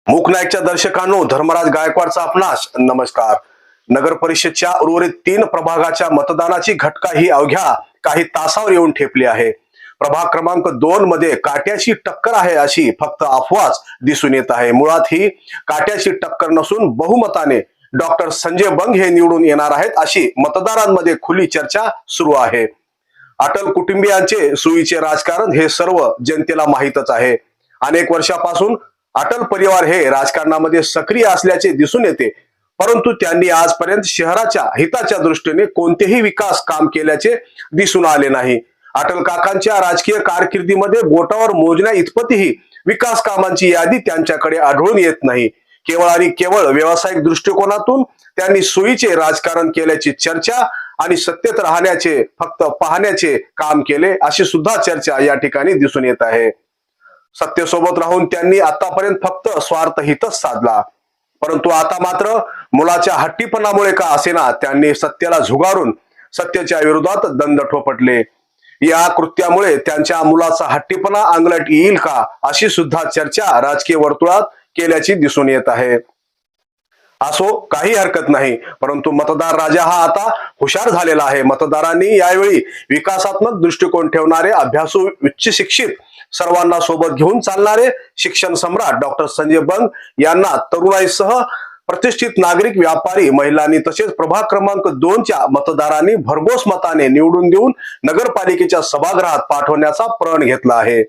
मूक नाईकच्या दर्शकांनो, धर्मराज गायकवाडचा आपणास नमस्कार। नगर परिषदच्या उर्वरित 3 प्रभागाच्या मतदानाची घटका ही अवघ्या काही तासावर येऊन ठेपली आहे। प्रभाग क्रमांक 2 मध्ये काट्याची टक्कर आहे अशी फक्त अफवाच दिसून येत आहे। मुळात ही काट्याची टक्कर नसून बहुमताने डॉक्टर संजय बंग हे निवडून येणार आहेत अशी मतदारांमध्ये खुली चर्चा सुरू आहे। अटल कुटुंबियांचे सुईचे राजकारण हे सर्व जनतेला माहीतच आहे। अनेक वर्षापासून अटल परिवार हे राजकारणामध्ये सक्रिय असल्याचे दिसून येते, परंतु त्यांनी आजपर्यंत शहराच्या हिताच्या दृष्टीने कोणतेही विकास काम केल्याचे दिसून आले नाही। अटल काकांच्या राजकीय कारकिर्दीमध्ये बोटावर मोजण्या इतपतही विकास कामांची यादी त्यांच्याकडे आढळून येत नाही। केवळ आणि केवळ व्यावसायिक दृष्टिकोनातून त्यांनी सोयीचे राजकारण केल्याची चर्चा आणि सत्तेत राहण्याचे फक्त पाहण्याचे काम केले अशी सुद्धा चर्चा या ठिकाणी दिसून येत आहे। सत्तेसोबत राहून त्यांनी आतापर्यंत फक्त स्वार्थ हितच साधला, परंतु आता मात्र मुलाच्या हट्टीपणामुळे का असेना त्यांनी सत्तेला झुगारून सत्तेच्या विरोधात दंड ठोपटले। या कृत्यामुळे त्यांच्या मुलाचा हट्टीपणा अंगलट येईल का अशी सुद्धा चर्चा राजकीय वर्तुळात केल्याची दिसून येत आहे। असो, काही हरकत नाही, परंतु मतदार राजा हा आता हुशार झालेला आहे। मतदारांनी यावेळी विकासात्मक दृष्टिकोन ठेवणारे, अभ्यासू, उच्च शिक्षित, सर्वांना सोबत घेऊन चालणारे शिक्षण सम्राट डॉक्टर संजय बंग यांना तरुणाईसह प्रतिष्ठित नागरिक, व्यापारी, महिलांनी तसेच प्रभाग क्रमांक 2 च्या मतदारांनी भरघोस मताने निवडून देऊन नगरपालिकेच्या सभागृहात पाठवण्याचा प्रण घेतला आहे।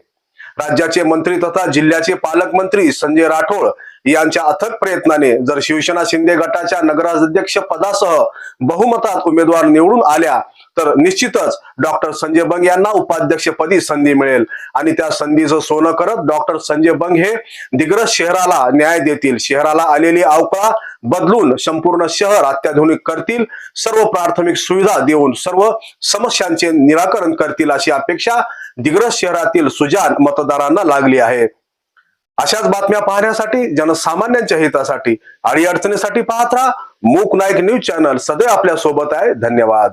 राज्याचे मंत्री तथा जिल्ह्याचे पालकमंत्री संजय राठोड यांच्या अथक प्रयत्नाने जर शिवसेना शिंदे गटाच्या नगराध्यक्ष पदासह बहुमतात उमेदवार निवडून आल्या तर निश्चितच डॉक्टर संजय बंग यांना उपाध्यक्षपदी संधी मिळेल आणि त्या संधीचं सोनं करत डॉक्टर संजय बंग हे दिग्रस शहराला न्याय देतील। शहराला आलेली अवकळा बदलून संपूर्ण शहर अत्याधुनिक करतील, सर्व प्राथमिक सुविधा देऊन सर्व समस्यांचे निराकरण करतील अशी अपेक्षा दिग्रस शहरातील सुजाण मतदारांना लागली आहे। अशाच बातम्या पाहण्यासाठी, जनसामान्यांच्या हितासाठी, अडीअडचणीसाठी पाहत राहा मूक नाईक न्यूज चॅनल। सदैव आपल्या सोबत आहे। धन्यवाद।